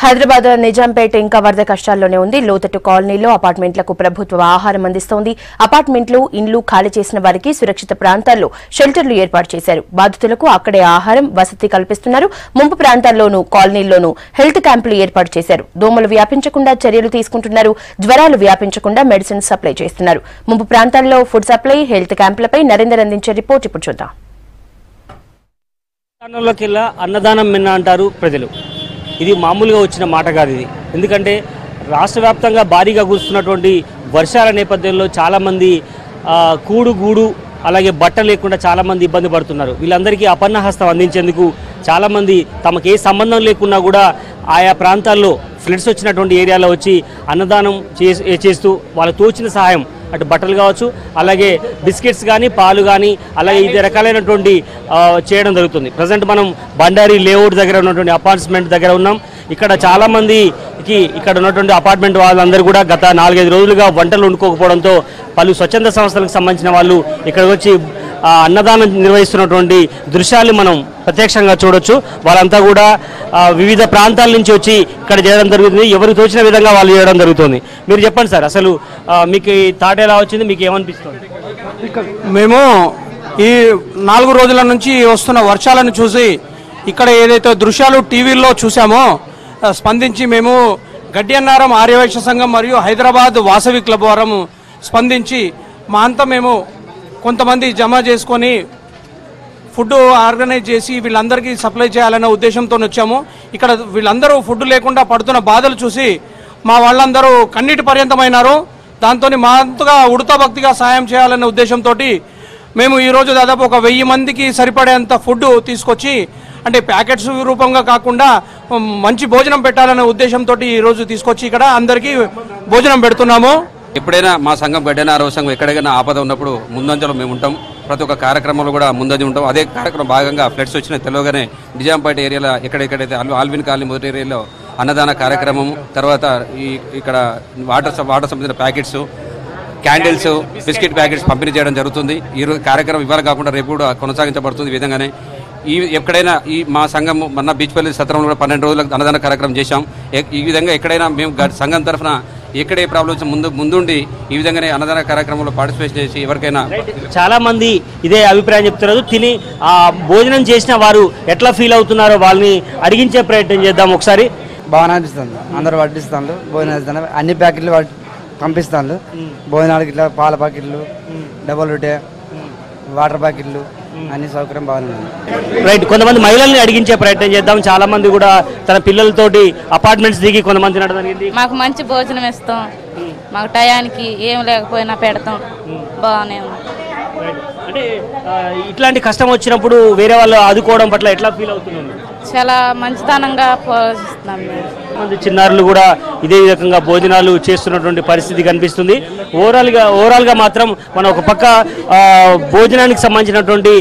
హైదరాబాద్ నిజాంపేట ఇంకా వరద కష్టాల్లోనే ఉంది. లోతట్టు కాలనీలో అపార్ట్మెంట్లకు ప్రభుత్వ ఆహారం అందిస్తోంది. అపార్ట్మెంట్లు, ఇండ్లు ఖాళీ చేసిన వారికి సురక్షిత ప్రాంతాల్లో షెల్టర్లు ఏర్పాటు చేశారు. బాధితులకు అక్కడే ఆహారం, వసతి కల్పిస్తున్నారు. ముంపు ప్రాంతాల్లోనూ కాలనీల్లోనూ హెల్త్ క్యాంపులు ఏర్పాటు చేశారు. దోమలు వ్యాపించకుండా చర్యలు తీసుకుంటున్నారు. జ్వరాలు వ్యాపించకుండా మెడిసిన్ సప్లై చేస్తున్నారు. ముంపు ప్రాంతాల్లో ఫుడ్ సప్లై, హెల్త్ క్యాంపులపై నరేందర్ అందించే రిపోర్ట్ ఇప్పుడు చూద్దాం. అన్నదానం మిన్న అంటారు ప్రజలు. ఇది మామూలుగా వచ్చిన మాట కాదు. ఇది ఎందుకంటే రాష్ట్ర వ్యాప్తంగా భారీగా కురుస్తున్నటువంటి వర్షాల నేపథ్యంలో చాలామంది గూడు అలాగే బట్ట లేకుండా చాలామంది ఇబ్బంది పడుతున్నారు. వీళ్ళందరికీ అపన్నహస్తం అందించేందుకు చాలామంది తమకు ఏ సంబంధం లేకున్నా కూడా ఆయా ప్రాంతాల్లో ఫ్లడ్స్ వచ్చినటువంటి ఏరియాలో వచ్చి అన్నదానం చేస్తూ వాళ్ళకు తోచిన సహాయం, అటు బట్టలు కావచ్చు, అలాగే బిస్కెట్స్ కానీ, పాలు కానీ, అలాగే ఇది రకాలైనటువంటి చేయడం జరుగుతుంది. ప్రజెంట్ మనం బండారి లేఅవుట్ దగ్గర ఉన్నటువంటి అపార్ట్మెంట్ దగ్గర ఉన్నాం. ఇక్కడ చాలామందికి ఇక్కడ ఉన్నటువంటి అపార్ట్మెంట్ వాళ్ళందరూ కూడా గత 4-5 రోజులుగా వంటలు వండుకోకపోవడంతో పలు స్వచ్ఛంద సంస్థలకు సంబంధించిన వాళ్ళు ఇక్కడికి వచ్చి అన్నదానం నిర్వహిస్తున్నటువంటి దృశ్యాలు మనం ప్రత్యక్షంగా చూడొచ్చు. వాళ్ళంతా కూడా వివిధ ప్రాంతాల నుంచి వచ్చి ఇక్కడ చేయడం జరుగుతుంది. ఎవరికి తోచిన విధంగా వాళ్ళు చేయడం జరుగుతుంది. మీరు చెప్పండి సార్, అసలు మీకు ఈ థాట్ ఎలా వచ్చింది, మీకు ఏమనిపిస్తుంది? మేము ఈ 4 రోజుల నుంచి వస్తున్న వర్షాలను చూసి ఇక్కడ ఏదైతే దృశ్యాలు టీవీల్లో చూసామో స్పందించి మేము గడ్డియన్నారం ఆర్యవైశ్య సంఘం మరియు హైదరాబాద్ వాసవి క్లబ్ వారం స్పందించి మా అంతా మేము కొంతమంది జమ చేసుకొని ఫుడ్ ఆర్గనైజ్ చేసి వీళ్ళందరికీ సప్లై చేయాలనే ఉద్దేశంతో వచ్చాము. ఇక్కడ వీళ్ళందరూ ఫుడ్ లేకుండా పడుతున్న బాధలు చూసి మా వాళ్ళందరూ కన్నీటి పర్యంతమైనారు. దాంతో మా అంతగా ఉడతా భక్తిగా సాయం చేయాలనే ఉద్దేశంతో మేము ఈరోజు దాదాపు ఒక 1000 మందికి సరిపడేంత ఫుడ్ తీసుకొచ్చి, అంటే ప్యాకెట్స్ రూపంగా కాకుండా మంచి భోజనం పెట్టాలనే ఉద్దేశంతో ఈరోజు తీసుకొచ్చి ఇక్కడ అందరికీ భోజనం పెడుతున్నాము. ఎప్పుడైనా మా సంఘం గడ్డనారవ సంఘం ఎక్కడికైనా ఆపద ఉన్నప్పుడు ముందంజలో మేము ఉంటాం. ప్రతి ఒక్క కార్యక్రమంలో కూడా ముందంజ ఉంటాం. అదే కార్యక్రమం భాగంగా ఫ్లడ్స్ వచ్చిన తెలియగానే నిజాంపేట ఏరియాలో ఎక్కడెక్కడైతే ఆల్విన్ కాలనీ మొదటి ఏరియాలో అన్నదాన కార్యక్రమం, తర్వాత ఇక్కడ వాటర్ సంబంధించిన ప్యాకెట్స్, క్యాండిల్స్, బిస్కెట్ ప్యాకెట్స్ పంపిణీ చేయడం జరుగుతుంది. ఈ కార్యక్రమం ఇవాళ కాకుండా రేపు కూడా కొనసాగించబడుతుంది. ఈ విధంగానే ఎక్కడైనా మా సంఘం మొన్న బీచ్పల్లి సత్రంలో కూడా 12 రోజులకు అన్నదాన కార్యక్రమం చేశాం. ఈ విధంగా ఎక్కడైనా మేము సంఘం తరఫున ఎక్కడే ప్రాబ్లమ్స్ ముందుండి ఈ విధంగానే అన్నదాన కార్యక్రమంలో పార్టిసిపేట్ చేసి ఎవరికైనా చాలా మంది ఇదే అభిప్రాయం చెప్తున్నారు. తిని భోజనం చేసిన వారు ఎట్లా ఫీల్ అవుతున్నారో వాళ్ళని అడిగించే ప్రయత్నం చేద్దాం ఒకసారి. బాగా అనిపిస్తుంది. అందరూ వడ్డిస్తాను, భోజనం ఇస్తాను, అన్ని ప్యాకెట్లు పంపిస్తాను. భోజనాలకి ఇట్లా పాల ప్యాకెట్లు, డబల్ రొట్టె, వాటర్ ప్యాకెట్లు, అన్ని సౌకర్యం బాగానే ఉంది. రైట్, కొంతమంది మహిళల్ని అడిగించే ప్రయత్నం చేద్దాం. చాలా మంది కూడా తన పిల్లలతోటి అపార్ట్మెంట్స్ దిగి కొంతమంది నడవడానికి మాకు మంచి భోజనం ఇస్తాం, మాకు టయానికి ఏం లేకపోయినా పెడతాం, బాగానే ఉంది. అంటే ఇట్లాంటి కష్టం వచ్చినప్పుడు వేరే వాళ్ళు ఆదుకోవడం పట్ల ఎట్లా ఫీల్ అవుతున్నారు? చాలా మంచితనంగా పోషిస్తున్నాం. మంది చిన్నారులు కూడా ఇదే విధంగా భోజనాలు చేస్తున్నటువంటి పరిస్థితి కనిపిస్తుంది. ఓవరాల్ గా మాత్రం మనం ఒక పక్క భోజనానికి సంబంధించినటువంటి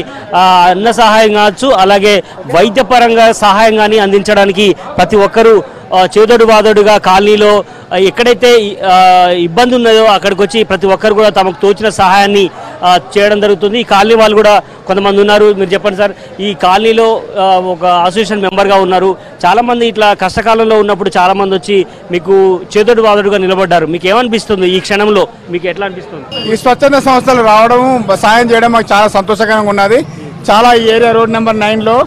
అన్న సహాయం కావచ్చు, అలాగే వైద్యపరంగా సహాయం కానీ అందించడానికి ప్రతి ఒక్కరూ చేదోడు వాదోడుగా కాలనీలో ఎక్కడైతే ఇబ్బంది ఉన్నదో అక్కడికి వచ్చి ప్రతి ఒక్కరు కూడా తమకు తోచిన సహాయాన్ని చేయడం జరుగుతుంది. ఈ కాలనీ వాళ్ళు కూడా కొంతమంది ఉన్నారు. మీరు చెప్పండి సార్, ఈ కాలనీలో ఒక అసోసియేషన్ మెంబర్గా ఉన్నారు. చాలామంది ఇట్లా కష్టకాలంలో ఉన్నప్పుడు చాలామంది వచ్చి మీకు చేదోడు వాదోడుగా నిలబడ్డారు. మీకు ఏమనిపిస్తుంది ఈ క్షణంలో? మీకు ఎట్లా అనిపిస్తుంది? ఈ స్వచ్ఛంద సంస్థలు రావడం, సాయం చేయడం మాకు చాలా సంతోషకరంగా ఉన్నది. చాలా ఈ ఏరియా రోడ్ నెంబర్ 9లో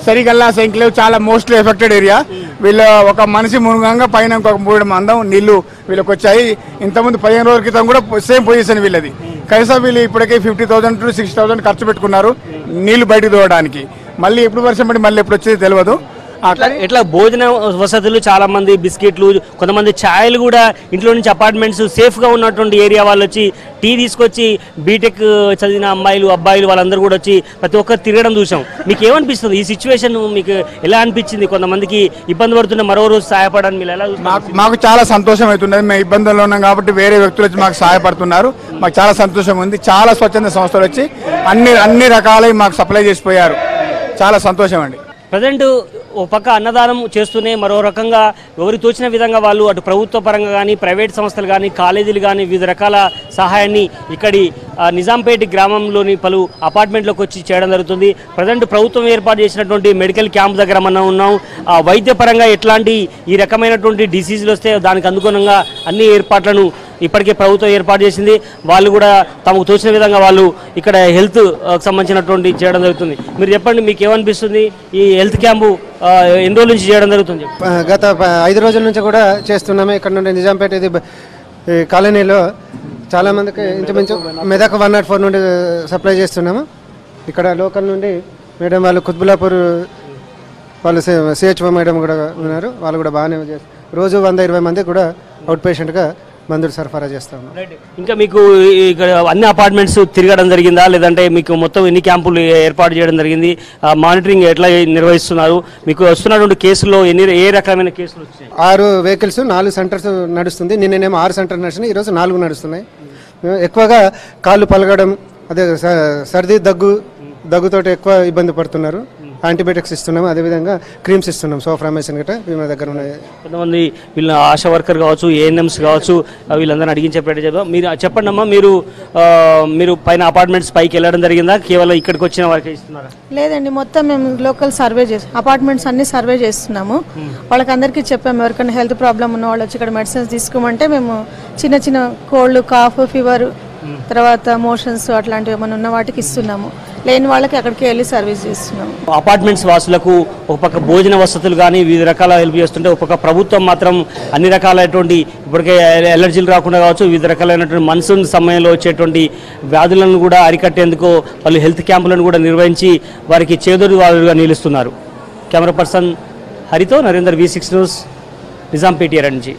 సరిగల్లా సెంక్లేవ్ చాలా మోస్ట్లీ ఎఫెక్టెడ్ ఏరియా. వీళ్ళ ఒక మనిషి మునుగంగా పైన ఇంకొక 3 మందం నీళ్లు వీళ్ళకి వచ్చాయి. ఇంతకుముందు 15 రోజుల క్రితం కూడా సేమ్ పొజిషన్ వీళ్ళది. కనీసం వీళ్ళు ఇప్పటికే 50,000 to 60,000 ఖర్చు పెట్టుకున్నారు నీళ్లు బయటకు తోవడానికి. మళ్ళీ ఎప్పుడు వర్షం పడి మళ్ళీ ఎప్పుడు వచ్చేది తెలియదు. ఇట్లా భోజన వసతులు, చాలా మంది బిస్కెట్లు, కొంతమంది ఛాయలు కూడా ఇంట్లో నుంచి అపార్ట్మెంట్స్ సేఫ్ గా ఉన్నటువంటి ఏరియా వాళ్ళు వచ్చి టీ తీసుకొచ్చి బీటెక్ చదివిన అమ్మాయిలు, అబ్బాయిలు వాళ్ళందరూ కూడా వచ్చి ప్రతి ఒక్కరు తిరగడం చూసాం. మీకు ఏమనిపిస్తుంది? ఈ సిచ్యువేషన్ మీకు ఎలా అనిపించింది? కొంతమందికి ఇబ్బంది పడుతున్న మరో రోజు సహాయపడడానికి మీరు ఎలా? మాకు చాలా సంతోషం అవుతున్నది. మేము ఇబ్బందుల్లో ఉన్నాం కాబట్టి వేరే వ్యక్తులు వచ్చి మాకు సహాయపడుతున్నారు. మాకు చాలా సంతోషం ఉంది. చాలా స్వచ్ఛంద సంస్థలు వచ్చి అన్ని రకాలై మాకు సప్లై చేసిపోయారు. చాలా సంతోషం అండి. ప్రజెంట్ ఓ పక్క అన్నదానం చేస్తూనే మరో రకంగా ఎవరు తోచిన విధంగా వాళ్ళు అటు ప్రభుత్వ పరంగా కానీ ప్రైవేట్ సంస్థలు కానీ కాలేజీలు కానీ వివిధ రకాల సహాయాన్ని ఇక్కడి నిజాంపేట గ్రామంలోని పలు అపార్ట్మెంట్లోకి వచ్చి చేయడం జరుగుతుంది. ప్రజెంట్ ప్రభుత్వం ఏర్పాటు చేసినటువంటి మెడికల్ క్యాంప్ దగ్గర మనం ఉన్నాం. వైద్యపరంగా ఎట్లాంటి ఈ రకమైనటువంటి డిసీజులు వస్తే దానికి అనుగుణంగా అన్ని ఏర్పాట్లను ఇప్పటికే ప్రభుత్వం ఏర్పాటు చేసింది. వాళ్ళు కూడా తమకు తోచిన విధంగా వాళ్ళు ఇక్కడ హెల్త్ సంబంధించినటువంటి చేయడం జరుగుతుంది. మీరు చెప్పండి, మీకు ఏమనిపిస్తుంది? ఈ హెల్త్ క్యాంపు ఎన్ని రోజుల నుంచి చేయడం జరుగుతుంది? గత 5 రోజుల నుంచి కూడా చేస్తున్నాము. ఇక్కడ నుండి నిజాంపేట ఇది కాలనీలో చాలామందికి ఇంచుమించు మెదక్ 104 నుండి సప్లై చేస్తున్నాము. ఇక్కడ లోకల్ నుండి మేడం వాళ్ళు కుత్బులాపూర్ వాళ్ళు సిహెచ్ఓ మేడం కూడా ఉన్నారు. వాళ్ళు కూడా బాగానే చేస్తారు. రోజు 120 మంది కూడా అవుట్ పేషెంట్గా మందులు సరఫరా చేస్తాము. ఇంకా మీకు ఇక్కడ అన్ని అపార్ట్మెంట్స్ తిరగడం జరిగిందా, లేదంటే మీకు మొత్తం ఎన్ని క్యాంపులు ఏర్పాటు చేయడం జరిగింది? మానిటరింగ్ ఎట్లా నిర్వహిస్తున్నారు? మీకు వస్తున్నటువంటి కేసుల్లో ఏ రకమైన కేసులు వచ్చాయి? 6 వెహికల్స్ 4 సెంటర్స్ నడుస్తుంది. నిన్నేమో 6 సెంటర్ నడుస్తున్నాయి, ఈరోజు 4 నడుస్తున్నాయి. ఎక్కువగా కాళ్ళు పలగడం, అదే సర్ది దగ్గుతోటి ఎక్కువ ఇబ్బంది పడుతున్నారు. యాంటీబయాటిక్స్ ఇస్తున్నాము, అదేవిధంగా క్రీమ్స్ ఇస్తున్నాం. సోఫ్రామేషన్ గట్రా మా దగ్గర ఉన్నాయి. కొంతమంది వీళ్ళ ఆశా వర్కర్ కావచ్చు, ఏఎన్ఎంస్ కావచ్చు, వీళ్ళందరినీ అడిగించేటట్టు మీరు చెప్పండి అమ్మా. మీరు పైన అపార్ట్మెంట్స్ పైకి వెళ్ళడం జరిగిందా? కేవలం ఇక్కడికి వచ్చిన వారికి ఇస్తున్నారా? లేదండి, మొత్తం మేము లోకల్ సర్వే అపార్ట్మెంట్స్ అన్ని సర్వే చేస్తున్నాము. వాళ్ళకి అందరికీ చెప్పాము, ఎవరికైనా హెల్త్ ప్రాబ్లం ఉన్న వాళ్ళు వచ్చి ఇక్కడ మెడిసిన్స్ తీసుకోమంటే మేము చిన్న చిన్న కోల్డ్, కాఫ్, ఫీవర్, తర్వాత మోషన్స్ అట్లాంటివి ఏమైనా ఉన్న వాటికి ఇస్తున్నాము. లేని వాళ్ళకి అక్కడికి వెళ్ళి సర్వీస్ చేస్తున్నాము. అపార్ట్మెంట్స్ వాసులకు ఒక పక్క భోజన వసతులు కానీ వివిధ రకాల హెల్ప్ చేస్తుంటే, ఒక పక్క ప్రభుత్వం మాత్రం అన్ని రకాలైనటువంటి ఇప్పటికే ఎలర్జీలు రాకుండా కావచ్చు, వివిధ రకాలైనటువంటి మాన్సూన్ సమయంలో వచ్చేటువంటి వ్యాధులను కూడా అరికట్టేందుకు వాళ్ళు హెల్త్ క్యాంపులను కూడా నిర్వహించి వారికి చేదోడు వాదులుగా నిలుస్తున్నారు. కెమెరా పర్సన్ హరితో నరేందర్, V6 న్యూస్, నిజాంపేట నుంచి.